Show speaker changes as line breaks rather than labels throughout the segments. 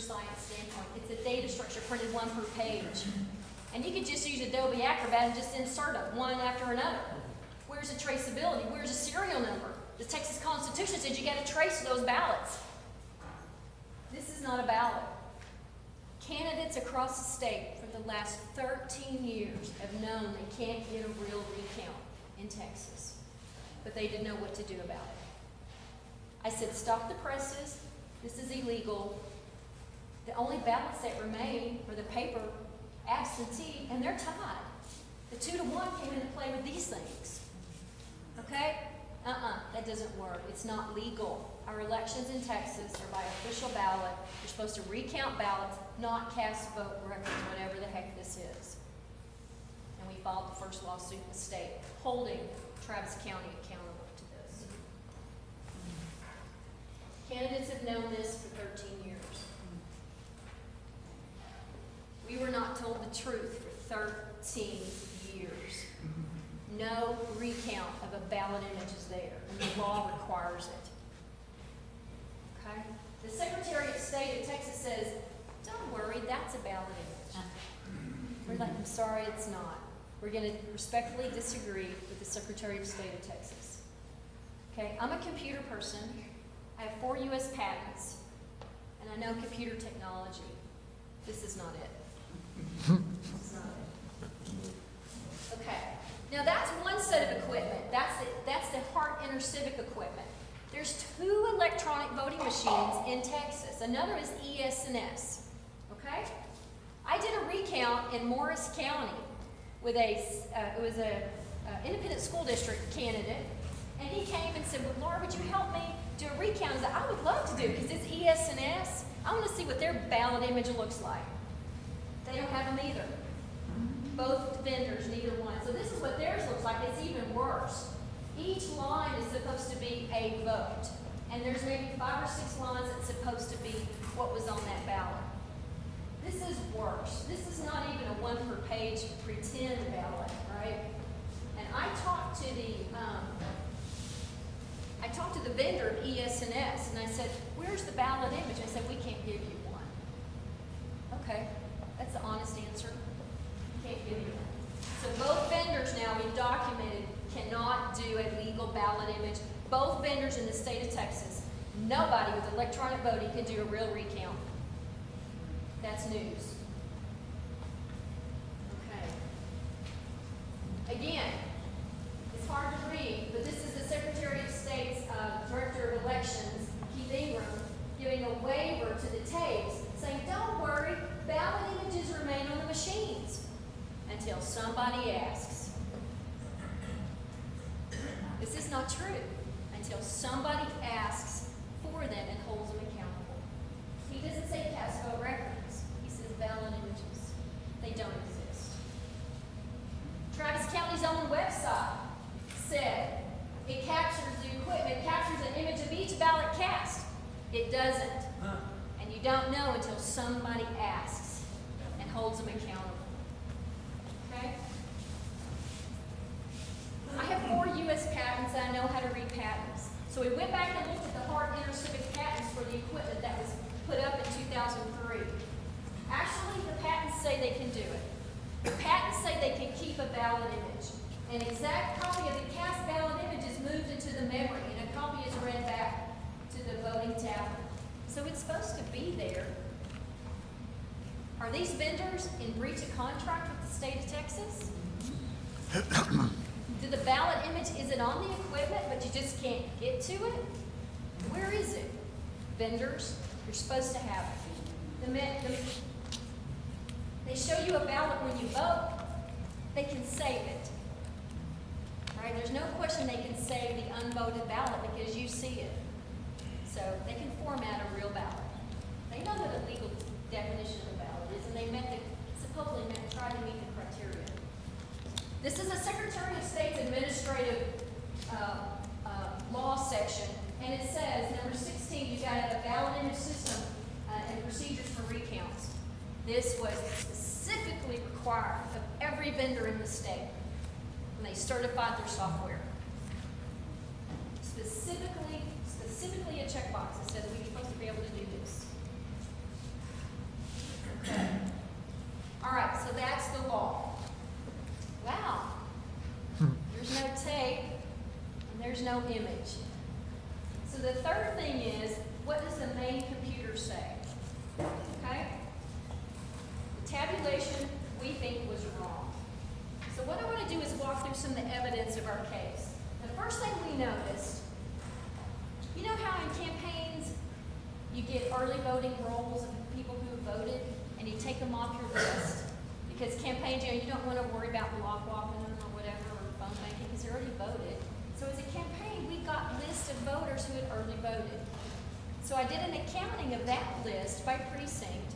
science standpoint. It's a data structure printed one per page. And you could just use Adobe Acrobat and just insert them one after another. Where's the traceability? Where's the serial number? The Texas Constitution says you got to trace those ballots. This is not a ballot. Candidates across the state for the last 13 years have known they can't get a real recount in Texas, but they didn't know what to do about it. I said, stop the presses. This is illegal. The only ballots that remain are the paper absentee, and they're tied. The 2-to-1 came into play with these things. Okay? That doesn't work. It's not legal. Our elections in Texas are by official ballot. You're supposed to recount ballots, not cast vote records, whatever the heck this is. And we filed the first lawsuit in the state, holding Travis County accountable to this. Candidates have known this for 13 years. We were not told the truth for 13 years. No recount of a ballot image is there, and the law requires it. Okay? The Secretary of State of Texas says, don't worry, that's a ballot image. We're like, I'm sorry, it's not. We're going to respectfully disagree with the Secretary of State of Texas. Okay? I'm a computer person. I have 4 U.S. patents, and I know computer technology. This is not it. This is not it. Okay. Now that's one set of equipment. That's the Hart InterCivic equipment. There's 2 electronic voting machines in Texas. Another is ES&S. Okay? I did a recount in Morris County with it was a independent school district candidate, and he came and said, well, Laura, would you help me do a recount? I said, I would love to do, because it's ES&S. I want to see what their ballot image looks like. They don't have them either. Both vendors, neither one. So this is what theirs looks like. It's even worse. Each line is supposed to be a vote. And there's maybe 5 or 6 lines that's supposed to be what was on that ballot. This is worse. This is not even a 1 per page pretend ballot, right? And I talked to the vendor of ES&S, and I said, where's the ballot image? I said, we can't give you one. Okay, that's the honest answer. Can't give you one. So both vendors now, we've documented, cannot do a legal ballot image. Both vendors in the state of Texas, nobody with electronic voting can do a real recount. That's news. Okay. Again, it's hard to read, but this is the Secretary of State's Director of Elections, Keith Ingram, giving a waiver to the tapes, saying, don't worry, ballot images remain on the machines until somebody asks. This is not true. Until somebody asks for them and holds them accountable. He doesn't say cast vote records. He says ballot images. They don't exist. Travis County's own website said it captures the equipment, captures an image of each ballot cast. It doesn't. And you don't know until somebody asks and holds them accountable. Okay? I have 4 U.S. patents, and I know how to read patents. So we went back and looked at the Hart InterCivic patents for the equipment that was put up in 2003. Actually, the patents say they can do it. The patents say they can keep a ballot image. An exact copy of the cast ballot image is moved into the memory, and a copy is read back to the voting tablet. So it's supposed to be there. Are these vendors in breach of contract with the state of Texas? Do the ballot image, is it on the equipment, but you just can't get to it? Where is it? Vendors, you're supposed to have it. They show you a ballot when you vote. They can save it. Right? There's no question they can save the unvoted ballot because you see it. So they can format a real ballot. They know what a legal definition of a ballot is, and they supposedly try to meet the criteria. This is a Secretary of State's administrative law section, and it says, number 16, you've got to have a ballot image system and procedures for recounts. This was specifically required of every vendor in the state when they certified their software. Specifically a checkbox that says we're supposed to be able to do this. no image. So the third thing is, what does the main computer say? Okay? The tabulation, we think, was wrong. So what I want to do is walk through some of the evidence of our case. The first thing we noticed, you know how in campaigns you get early voting rolls of people who have voted, and you take them off your list? Because campaigns, you don't want to worry about block walking them or whatever, or phone banking, because they're already voted. So as a campaign, we got lists of voters who had early voted. So I did an accounting of that list by precinct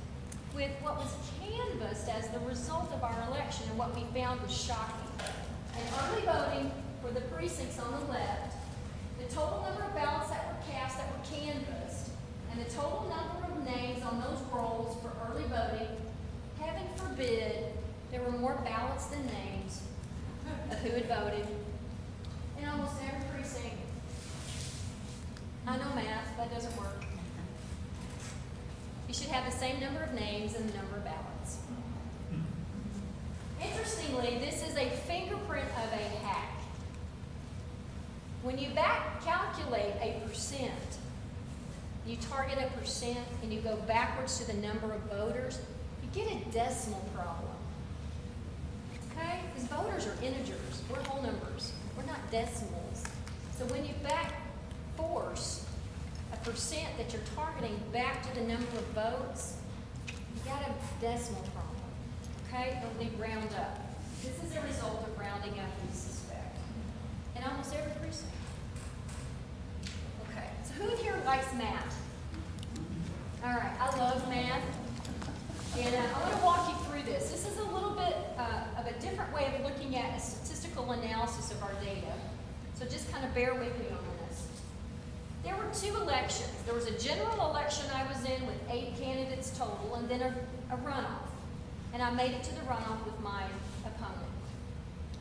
with what was canvassed as the result of our election, and what we found was shocking. And early voting for the precincts on the left, the total number of ballots that were cast that were canvassed, and the total number of names on those rolls for early voting, heaven forbid, there were more ballots than names of who had voted in almost every precinct. I know math, that doesn't work. You should have the same number of names and the number of ballots. Interestingly, this is a fingerprint of a hack. When you back calculate a percent, you target a percent and you go backwards to the number of voters, you get a decimal problem. Okay? Because voters are integers. We're whole numbers. We're not decimals. So when you back force a percent that you're targeting back to the number of votes, you got a decimal problem. Okay? Don't need round up. This is a result of rounding up, we suspect, in almost every precinct. Okay, so who in here likes math? All right, I love math, and I want to walk you through this. This is a little bit of a different way of looking at a statistical analysis of our data, so just kind of bear with me on this. There were two elections. There was a general election I was in with 8 candidates total, and then a runoff, and I made it to the runoff with my opponent.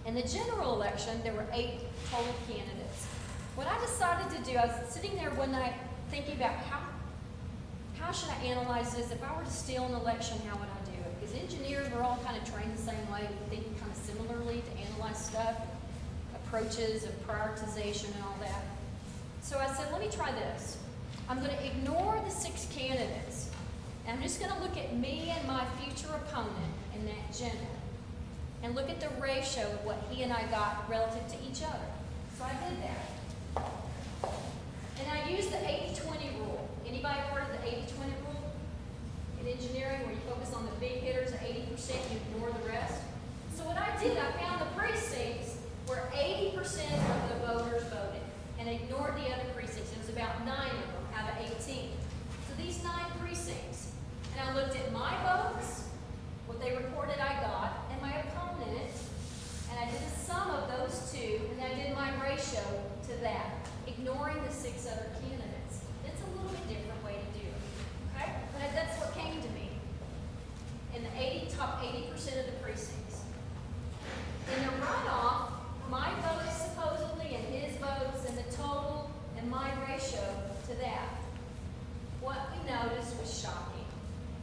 In the general election, there were 8 total candidates. What I decided to do, I was sitting there one night thinking about how should I analyze this? If I were to steal an election, how would I do it? Because engineers were all kind of trained the same way, thinking kind of similarly to analyze stuff, approaches of prioritization and all that. So I said, let me try this. I'm going to ignore the 6 candidates, and I'm just going to look at me and my future opponent in that general, and look at the ratio of what he and I got relative to each other. So I did that. And I used the 80-20 rule. Anybody heard of the 80-20 rule? In engineering, where you focus on the big hitters, 80%, you ignore the rest. So what I did, I found the precincts where 80% of the voters voted, and ignored the other precincts. It was about 9 of them out of 18. So these 9 precincts, and I looked at my votes, what they reported I got, and my opponent, and I did the sum of those two, and I did my ratio to that, ignoring the 6 other candidates. It's a little bit different way to do it, okay? But that's what came to me in the top 80% of the precincts. In the runoff, my votes supposedly, and his votes, and the total, and my ratio to that, what we noticed was shocking.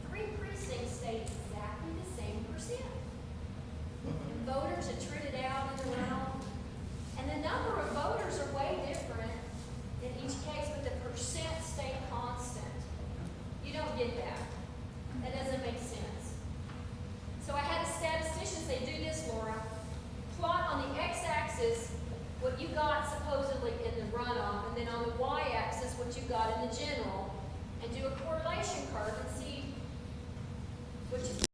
3 precincts stayed exactly the same percent. And voters had traded out in the runoff. And the number of voters are way different in each case, but the percent stayed constant. You don't get that. That doesn't make sense. So I had a statistician say, do this, Laura. Plot on the x-axis what you got supposedly in the runoff, and then on the y-axis what you got in the general, and do a correlation curve and see which is